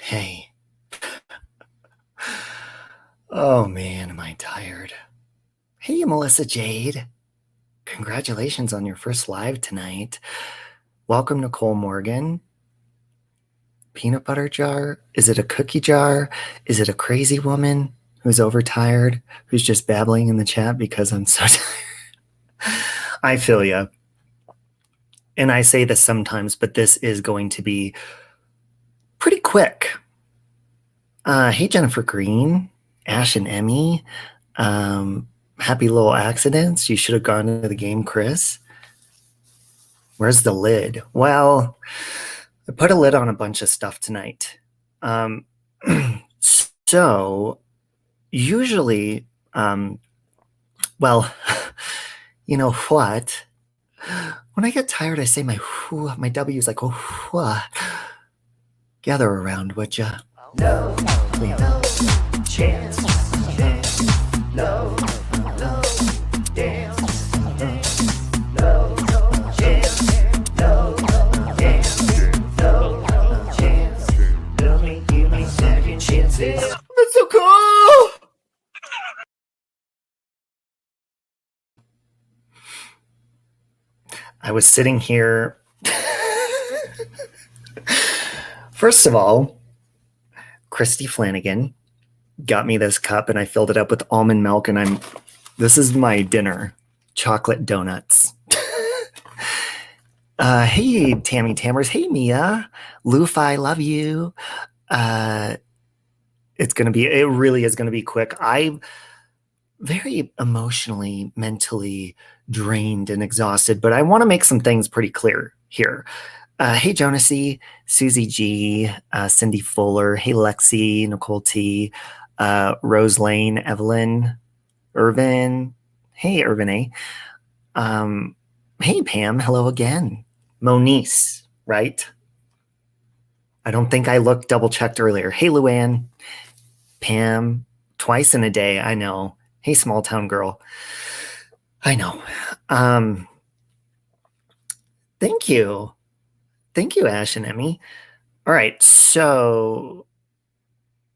Hey. Oh man, am I tired. Hey, Melissa Jade. Congratulations on your first live tonight. Welcome, Nicole Morgan. Peanut butter jar? Is it a cookie jar? Is it a crazy woman who's overtired, who's just babbling in the chat because I'm so tired? I feel ya. And I say this sometimes, but this is going to be pretty quick. Hey, Jennifer Green, Ash and Emmy. Happy little accidents. You should have gone to the game, Chris. Where's the lid? Well, I put a lid on a bunch of stuff tonight. So usually, well, you know what? When I get tired, I say my W is like, oh, gather around, would ya? No, no chance. No, no dance. No chance. No dance. No chance. Love me, give me second chances. That's so cool! I was sitting here. First of all, Christy Flanagan got me this cup and I filled it up with almond milk, and this is my dinner, chocolate donuts. Hey, Tammy Tammers. Hey, Mia. Lufi, love you. It really is going to be quick. I'm very emotionally, mentally drained and exhausted, but I want to make some things pretty clear here. Hey, Jonasy, Susie G, Cindy Fuller. Hey, Lexi, Nicole T, Rose Lane, Evelyn, Irvin. Hey, Irvin A. Hey, Pam. Hello again. Monice, right? I don't think I looked double-checked earlier. Hey, Luann. Pam, twice in a day, I know. Hey, small town girl. I know. Thank you. Thank you, Ash and Emmy. All right, so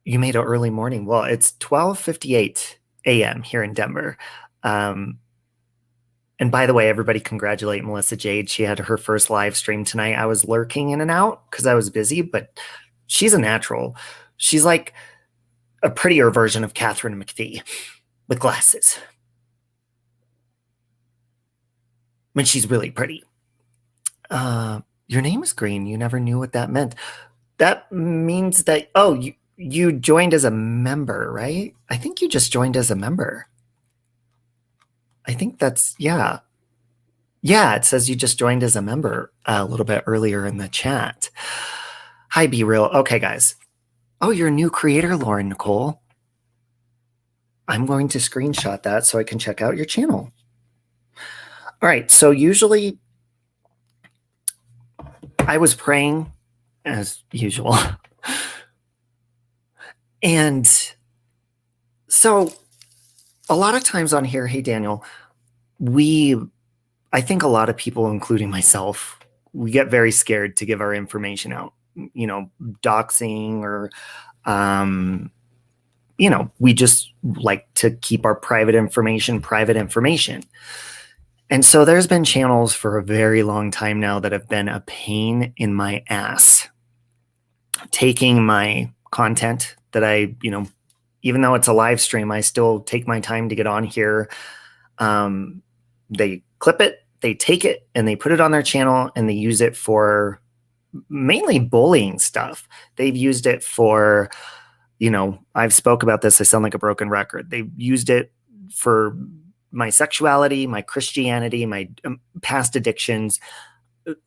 you made an early morning. Well, it's 12:58 a.m. here in Denver. And by the way, everybody congratulate Melissa Jade. She had her first live stream tonight. I was lurking in and out because I was busy, but she's a natural. She's like a prettier version of Catherine McPhee with glasses. I mean, she's really pretty. Your name is green. You never knew what that meant. That means that, oh, you joined as a member, right? I think you just joined as a member. I think that's, yeah. Yeah, it says you just joined as a member a little bit earlier in the chat. Hi, Be Real. Okay, guys. Oh, you're a new creator, Lauren Nicole. I'm going to screenshot that so I can check out your channel. All right, so usually I was praying as usual. And so a lot of times on here, hey, Daniel, I think a lot of people, including myself, we get very scared to give our information out, you know, doxing or, you know, we just like to keep our private information. And so there's been channels for a very long time now that have been a pain in my ass, taking my content that I, you know, even though it's a live stream, I still take my time to get on here. They clip it, they take it, and they put it on their channel, and they use it for mainly bullying stuff. They've used it for, you know, I've spoke about this. I sound like a broken record. They've used it for my sexuality, my Christianity, my past addictions,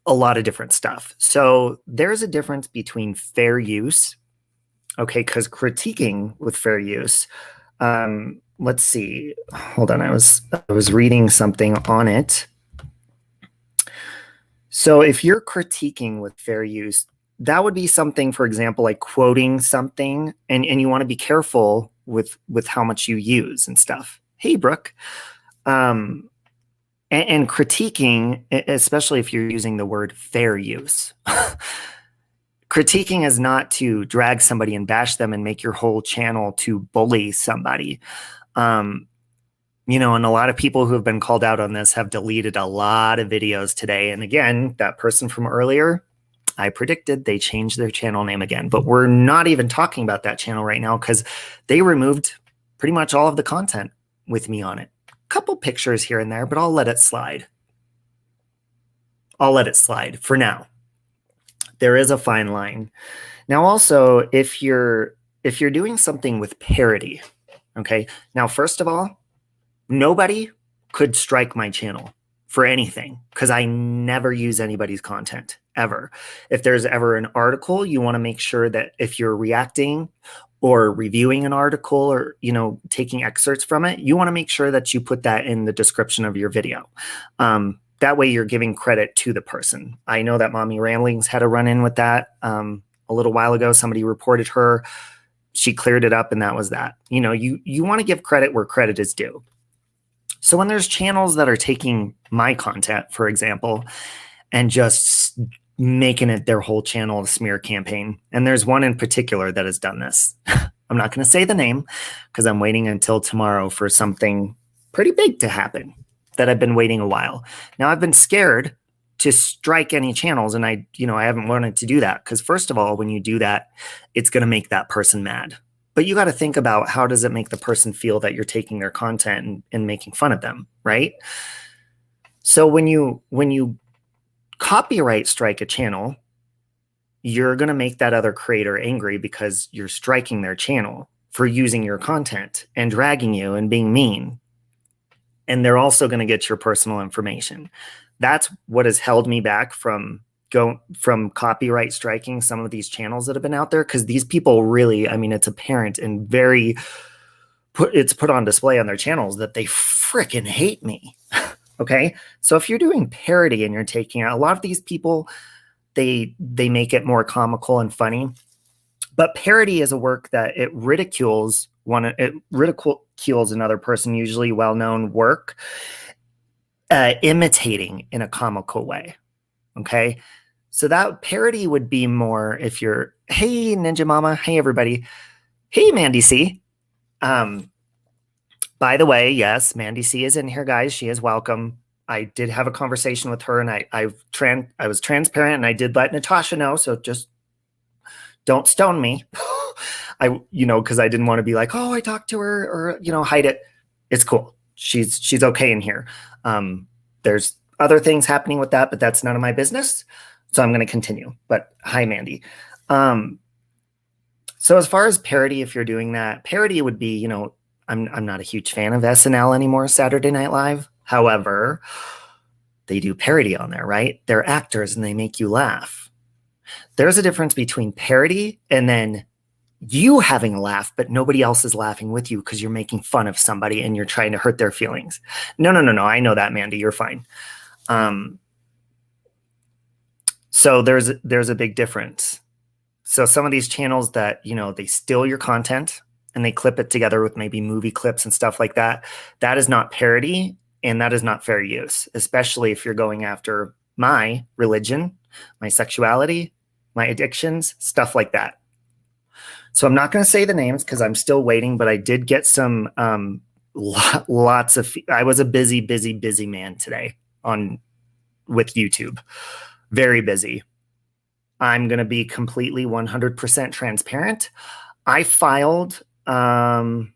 a lot of different stuff. So there's a difference between fair use, okay, because critiquing with fair use, let's see, hold on, I was reading something on it. So if you're critiquing with fair use, that would be something, for example, like quoting something, and you want to be careful with how much you use and stuff. Hey, Brooke. And critiquing, especially if you're using the word fair use, Critiquing is not to drag somebody and bash them and make your whole channel to bully somebody. You know, and a lot of people who have been called out on this have deleted a lot of videos today. And again, that person from earlier, I predicted they changed their channel name again, but we're not even talking about that channel right now because they removed pretty much all of the content with me on it. A couple pictures here and there, but I'll let it slide. I'll let it slide for now. There is a fine line. Now, also, if you're doing something with parody, okay. Now, first of all, nobody could strike my channel for anything because I never use anybody's content ever. If there's ever an article, you want to make sure that if you're reacting or reviewing an article or, you know, taking excerpts from it, you want to make sure that you put that in the description of your video. That way you're giving credit to the person. I know that Mommy Ramblings had a run-in with that a little while ago. Somebody reported her. She cleared it up and that was that. You know, you want to give credit where credit is due. So when there's channels that are taking my content, for example, and just making it their whole channel a smear campaign, and there's one in particular that has done this. I'm not going to say the name because I'm waiting until tomorrow for something pretty big to happen that I've been waiting a while. Now, I've been scared to strike any channels, and I haven't wanted to do that because, first of all, when you do that, it's going to make that person mad. But you got to think about how does it make the person feel that you're taking their content and making fun of them, right? So when you copyright strike a channel, you're going to make that other creator angry because you're striking their channel for using your content and dragging you and being mean. And they're also going to get your personal information. That's what has held me back from copyright striking some of these channels that have been out there, because these people really, I mean, it's apparent and it's put on display on their channels that they freaking hate me. Okay, so if you're doing parody and you're taking a lot of these people, they make it more comical and funny, but parody is a work that it ridicules another person, usually well-known work, imitating in a comical way. Okay, so that parody would be more if you're, hey, Ninja Mama, hey, everybody, hey, Mandy C. By the way, yes, Mandy C is in here, guys. She is welcome. I did have a conversation with her, and I was transparent, and I did let Natasha know, so just don't stone me. Because I didn't want to be like, oh, I talked to her, or hide it. It's cool. She's okay in here. There's other things happening with that, but that's none of my business. So I'm going to continue. But hi, Mandy. So as far as parody, if you're doing that, parody would be, I'm not a huge fan of SNL anymore, Saturday Night Live. However, they do parody on there, right? They're actors and they make you laugh. There's a difference between parody and then you having a laugh, but nobody else is laughing with you because you're making fun of somebody and you're trying to hurt their feelings. No. I know that, Mandy. You're fine. So there's a big difference. So some of these channels that, they steal your content and they clip it together with maybe movie clips and stuff like that. That is not parody and that is not fair use, especially if you're going after my religion, my sexuality, my addictions, stuff like that. So I'm not going to say the names because I'm still waiting, but I did get some lots of. I was a busy man today with YouTube, very busy. I'm going to be completely 100% transparent. I filed 7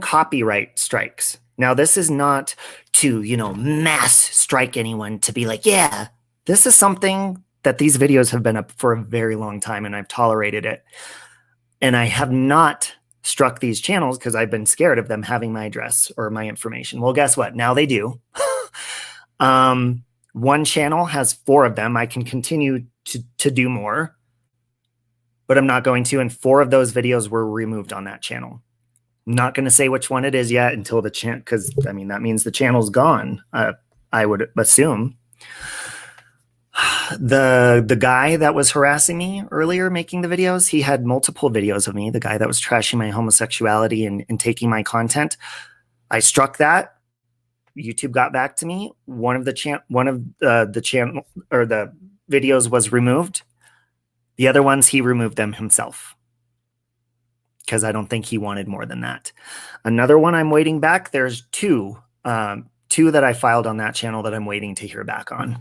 copyright strikes. Now, this is not to, mass strike anyone to be like, yeah, this is something that these videos have been up for a very long time and I've tolerated it. And I have not struck these channels because I've been scared of them having my address or my information. Well, guess what? Now they do. One channel has 4 of them. I can continue to do more, but I'm not going to. And 4 of those videos were removed on that channel. I'm not going to say which one it is yet until the channel, because that means the channel's gone. I would assume. The guy that was harassing me earlier, making the videos, he had multiple videos of me. The guy that was trashing my homosexuality and taking my content, I struck that. YouTube got back to me. One of the channel or the videos was removed. The other ones, he removed them himself because I don't think he wanted more than that. Another one I'm waiting back. There's two that I filed on that channel that I'm waiting to hear back on.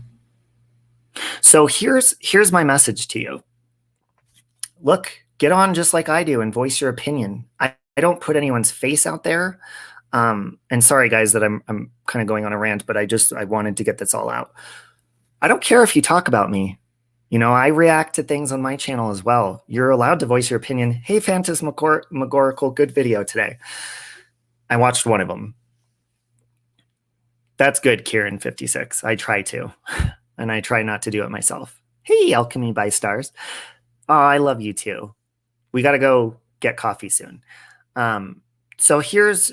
So here's my message to you. Look, get on just like I do and voice your opinion. I don't put anyone's face out there. And sorry guys that I'm kind of going on a rant, but I wanted to get this all out. I don't care if you talk about me. You know, I react to things on my channel as well. You're allowed to voice your opinion. Hey, Phantasmagorical, good video today. I watched one of them. That's good, Kieran56. I try to, and I try not to do it myself. Hey, Alchemy by Stars. Oh, I love you too. We got to go get coffee soon. So here's,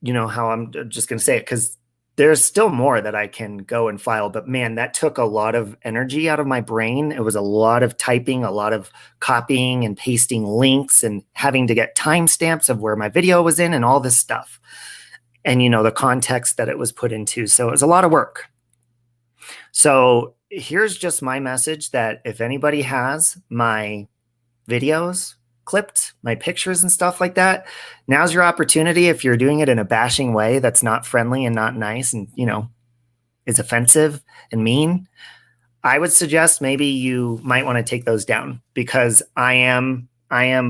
you know, how I'm just going to say it, because there's still more that I can go and file, but man, that took a lot of energy out of my brain. It was a lot of typing, a lot of copying and pasting links and having to get timestamps of where my video was in and all this stuff. And, you know, the context that it was put into. So it was a lot of work. So here's just my message that if anybody has my videos clipped, my pictures and stuff like that, now's your opportunity. If you're doing it in a bashing way that's not friendly and not nice and, you know, is offensive and mean, I would suggest maybe you might want to take those down, because I am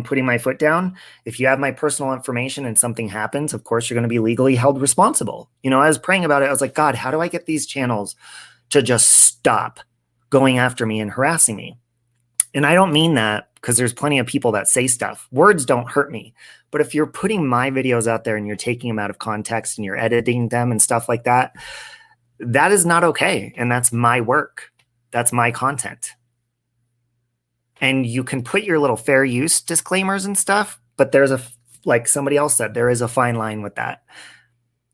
putting my foot down. If you have my personal information and something happens, of course, you're going to be legally held responsible. You know, I was praying about it. I was like, God, how do I get these channels to just stop going after me and harassing me? And I don't mean that because there's plenty of people that say stuff. Words don't hurt me. But if you're putting my videos out there and you're taking them out of context and you're editing them and stuff like that, that is not okay. And that's my work. That's my content. And you can put your little fair use disclaimers and stuff, but there's like somebody else said, there is a fine line with that.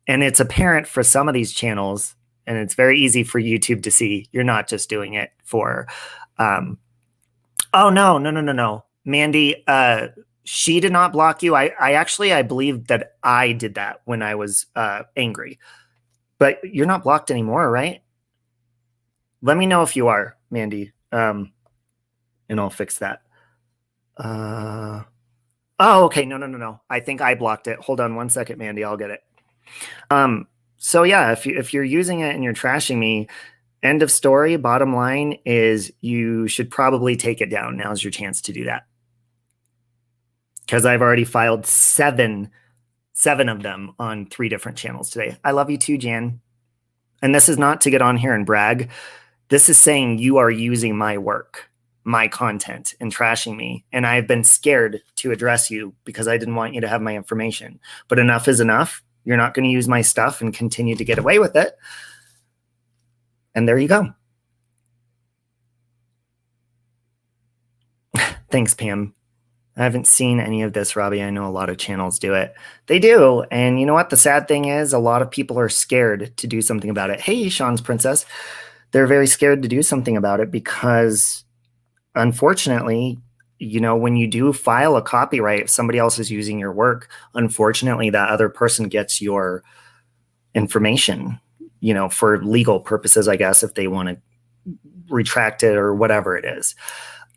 And it's apparent for some of these channels, and it's very easy for YouTube to see you're not just doing it for, oh, no. Mandy, she did not block you. I believe that I did that when I was angry. But you're not blocked anymore, right? Let me know if you are, Mandy, and I'll fix that. Oh, okay. No. I think I blocked it. Hold on one second, Mandy. I'll get it. So yeah, if you're using it and you're trashing me, end of story, bottom line is you should probably take it down. Now's your chance to do that. Because I've already filed seven of them on 3 different channels today. I love you too, Jan. And this is not to get on here and brag. This is saying you are using my work, my content, and trashing me. And I've been scared to address you because I didn't want you to have my information. But enough is enough. You're not going to use my stuff and continue to get away with it. And there you go. Thanks, Pam. I haven't seen any of this, Robbie. I know a lot of channels do it. They do. And you know what? The sad thing is a lot of people are scared to do something about it. Hey, Sean's Princess. They're very scared to do something about it because, unfortunately, you know, when you do file a copyright, if somebody else is using your work, unfortunately, that other person gets your information, you know, for legal purposes, I guess, if they want to retract it or whatever it is.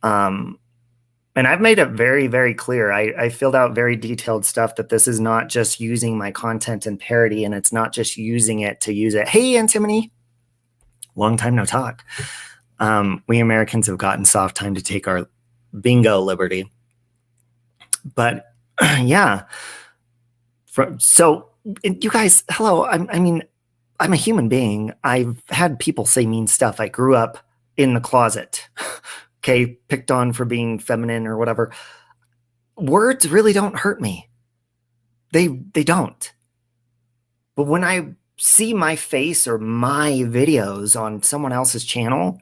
And I've made it very, very clear. I filled out very detailed stuff that this is not just using my content and parody, and it's not just using it to use it. Hey, Antimony. Long time no talk. We Americans have gotten soft time to take our bingo liberty. But yeah. So you guys, hello. I mean, I'm a human being. I've had people say mean stuff. I grew up in the closet. Okay, picked on for being feminine or whatever. Words really don't hurt me. They don't. But when I see my face or my videos on someone else's channel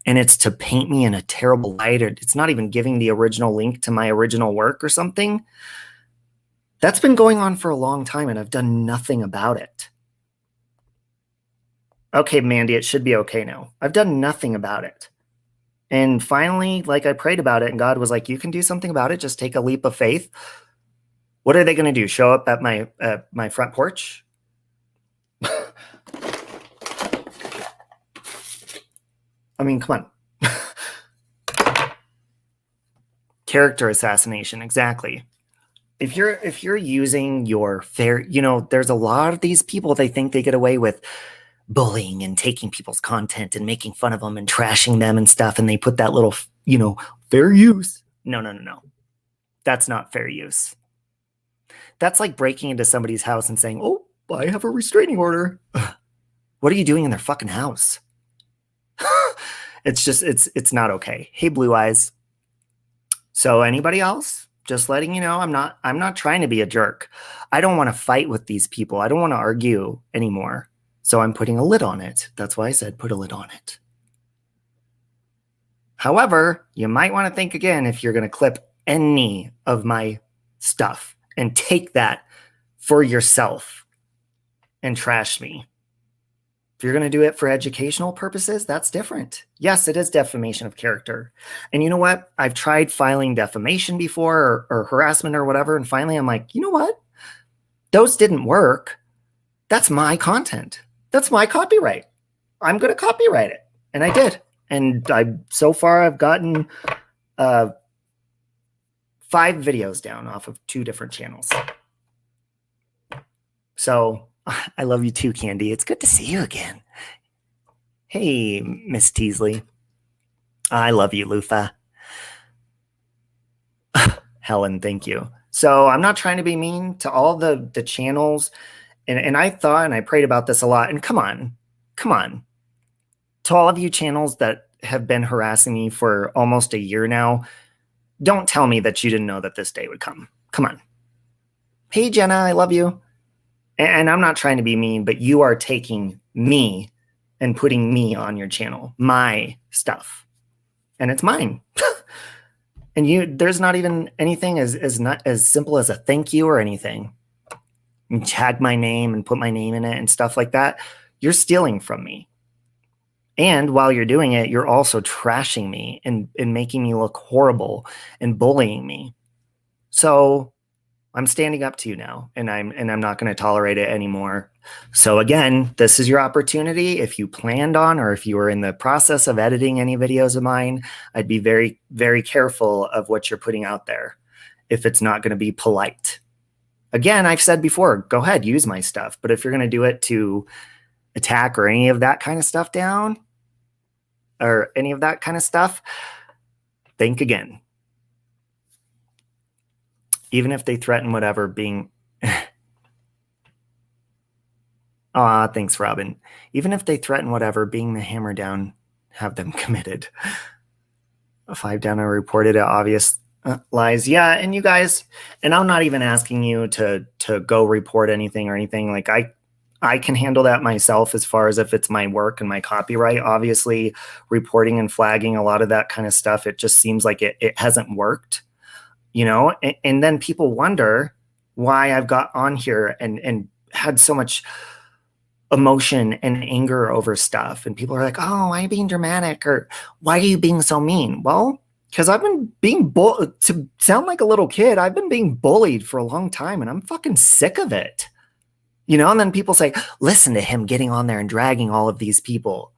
and it's to paint me in a terrible light, or it's not even giving the original link to my original work or something, that's been going on for a long time and I've done nothing about it. Okay, Mandy, it should be okay now. I've done nothing about it. And finally, like, I prayed about it and God was like, you can do something about it. Just take a leap of faith. What are they going to do? Show up at my front porch? I mean, come on. Character assassination, exactly. If you're using your fair, there's a lot of these people, they think they get away with bullying and taking people's content and making fun of them and trashing them and stuff, and they put that little, fair use. No. That's not fair use. That's like breaking into somebody's house and saying, "Oh, I have a restraining order." What are you doing in their fucking house? It's not okay. Hey, Blue Eyes. So anybody else? Just letting you know, I'm not trying to be a jerk. I don't want to fight with these people. I don't want to argue anymore. So I'm putting a lid on it. That's why I said put a lid on it. However, you might want to think again if you're going to clip any of my stuff and take that for yourself and trash me. If you're going to do it for educational purposes, that's different. Yes, it is defamation of character. And you know what? I've tried filing defamation before or harassment or whatever. And finally, I'm like, you know what? Those didn't work. That's my content. That's my copyright. I'm going to copyright it. And I did. And so far, I've gotten 5 videos down off of 2 different channels. So I love you too, Candy. It's good to see you again. Hey, Miss Teasley. I love you, Lufa. Helen, thank you. So I'm not trying to be mean to all the channels. And I thought and I prayed about this a lot. And come on. To all of you channels that have been harassing me for almost a year now, don't tell me that you didn't know that this day would come. Come on. Hey, Jenna, I love you. And I'm not trying to be mean, but you are taking me and putting me on your channel, my stuff. And it's mine. And there's not even anything as simple as a thank you or anything. You tag my name and put my name in it and stuff like that. You're stealing from me. And while you're doing it, you're also trashing me and making me look horrible and bullying me. So I'm standing up to you now, and I'm not going to tolerate it anymore. So again, this is your opportunity. If you planned on, or if you were in the process of editing any videos of mine, I'd be very, very careful of what you're putting out there if it's not going to be polite. Again, I've said before, go ahead, use my stuff. But if you're going to do it to attack or any of that kind of stuff down, or any of that kind of stuff, think again. Even if they threaten whatever being... Aw, thanks, Robin. Even if they threaten whatever, being the hammer down, have them committed. 5 down, I reported it, obvious lies. Yeah, and you guys, and I'm not even asking you to go report anything or anything. Like, I can handle that myself as far as if it's my work and my copyright. Obviously, reporting and flagging, a lot of that kind of stuff, it just seems like it hasn't worked. And then people wonder why I've got on here and had so much emotion and anger over stuff. And people are like, oh, why are you being dramatic? Or why are you being so mean? Well, because I've been being to sound like a little kid, I've been being bullied for a long time and I'm fucking sick of it. And then people say, listen to him getting on there and dragging all of these people.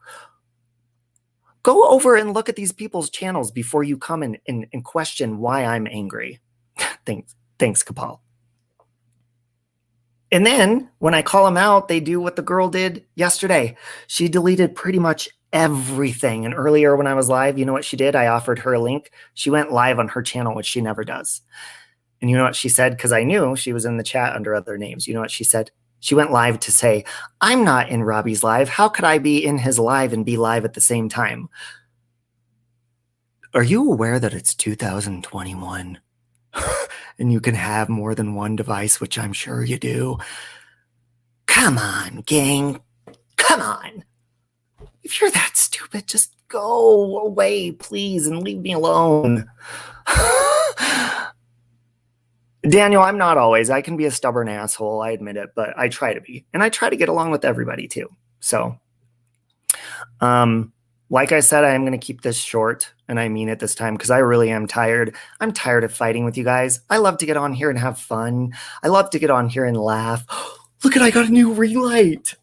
Go over and look at these people's channels before you come and question why I'm angry. Thanks, Kapal. And then when I call them out, they do what the girl did yesterday. She deleted pretty much everything. And earlier when I was live, you know what she did? I offered her a link. She went live on her channel, which she never does. And you know what she said? Because I knew she was in the chat under other names. You know what she said? She went live to say, I'm not in Robbie's live. How could I be in his live and be live at the same time? Are you aware that it's 2021 and you can have more than one device, which I'm sure you do? Come on, gang. Come on. If you're that stupid, just go away, please, and leave me alone. Daniel, I'm not always. I can be a stubborn asshole. I admit it, but I try to be. And I try to get along with everybody too. So, like I said, I am going to keep this short, and I mean it this time because I really am tired. I'm tired of fighting with you guys. I love to get on here and have fun. I love to get on here and laugh. Look at, I got a new ring light.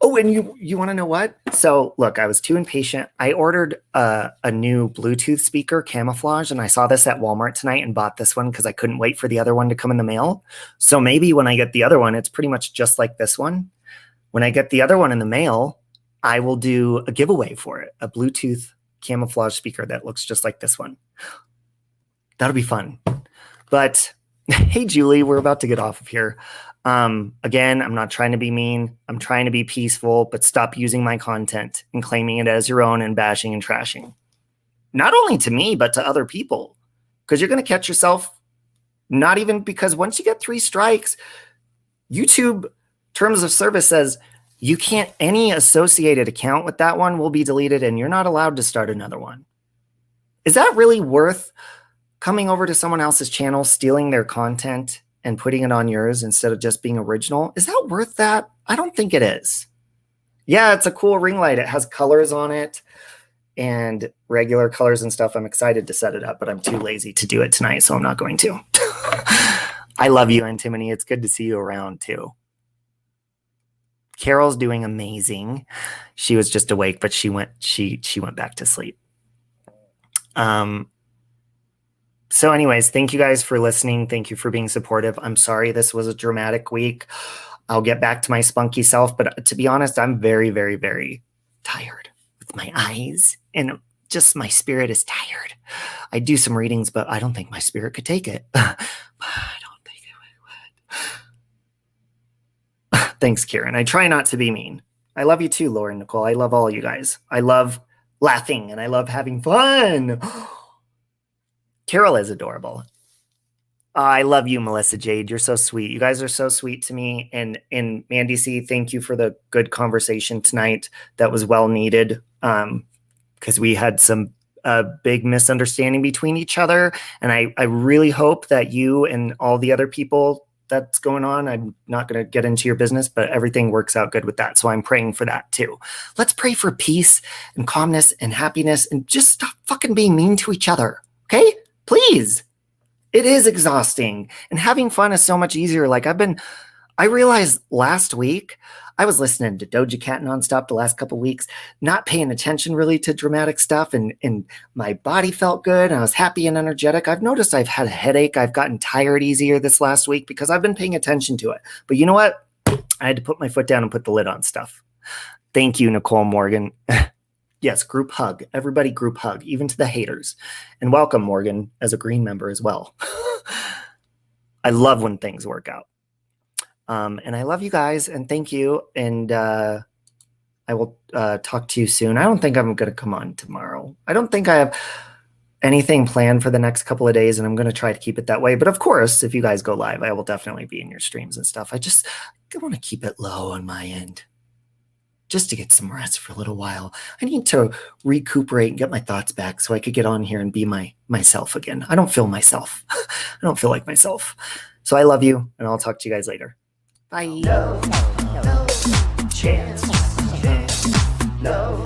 Oh, and you want to know what? So look, I was too impatient. I ordered a new Bluetooth speaker, Camouflage, and I saw this at Walmart tonight and bought this one because I couldn't wait for the other one to come in the mail. So maybe when I get the other one, it's pretty much just like this one. When I get the other one in the mail, I will do a giveaway for it, a Bluetooth Camouflage speaker that looks just like this one. That'll be fun. But hey, Julie, we're about to get off of here. Again, I'm not trying to be mean. I'm trying to be peaceful, but stop using my content and claiming it as your own and bashing and trashing. Not only to me, but to other people. Because you're going to catch yourself, not even because once you get 3 strikes, YouTube terms of service says you can't, any associated account with that one will be deleted and you're not allowed to start another one. Is that really worth coming over to someone else's channel, stealing their content and putting it on yours instead of just being original? Is that worth that? I don't think it is. Yeah, it's a cool ring light. It has colors on it and regular colors and stuff. I'm excited to set it up, but I'm too lazy to do it tonight, so I'm not going to. I love you, Antimony. It's good to see you around too. Carol's doing amazing. She was just awake, but she went back to sleep. So anyways, thank you guys for listening. Thank you for being supportive. I'm sorry this was a dramatic week. I'll get back to my spunky self, but to be honest, I'm very, very, very tired with my eyes and just my spirit is tired. I do some readings, but I don't think my spirit could take it. I don't think it would. Thanks, Karen. I try not to be mean. I love you too, Laura and Nicole. I love all you guys. I love laughing and I love having fun. Carol is adorable. I love you, Melissa Jade. You're so sweet. You guys are so sweet to me. And Mandy C, thank you for the good conversation tonight. That was well needed because we had some big misunderstanding between each other. And I really hope that you and all the other people that's going on, I'm not going to get into your business, but everything works out good with that. So I'm praying for that too. Let's pray for peace and calmness and happiness and just stop fucking being mean to each other. Okay? Please. It is exhausting and having fun is so much easier. Like I realized last week I was listening to Doja Cat nonstop the last couple of weeks, not paying attention really to dramatic stuff. And my body felt good and I was happy and energetic. I've noticed I've had a headache. I've gotten tired easier this last week because I've been paying attention to it. But you know what? I had to put my foot down and put the lid on stuff. Thank you, Nicole Morgan. Yes, group hug. Everybody group hug, even to the haters. And welcome, Morgan, as a green member as well. I love when things work out. And I love you guys, and thank you. And I will talk to you soon. I don't think I'm going to come on tomorrow. I don't think I have anything planned for the next couple of days, and I'm going to try to keep it that way. But of course, if you guys go live, I will definitely be in your streams and stuff. I want to keep it low on my end, just to get some rest for a little while. I need to recuperate and get my thoughts back so I could get on here and be myself again. I don't feel myself. I don't feel like myself. So I love you, and I'll talk to you guys later. Bye. No chance. No.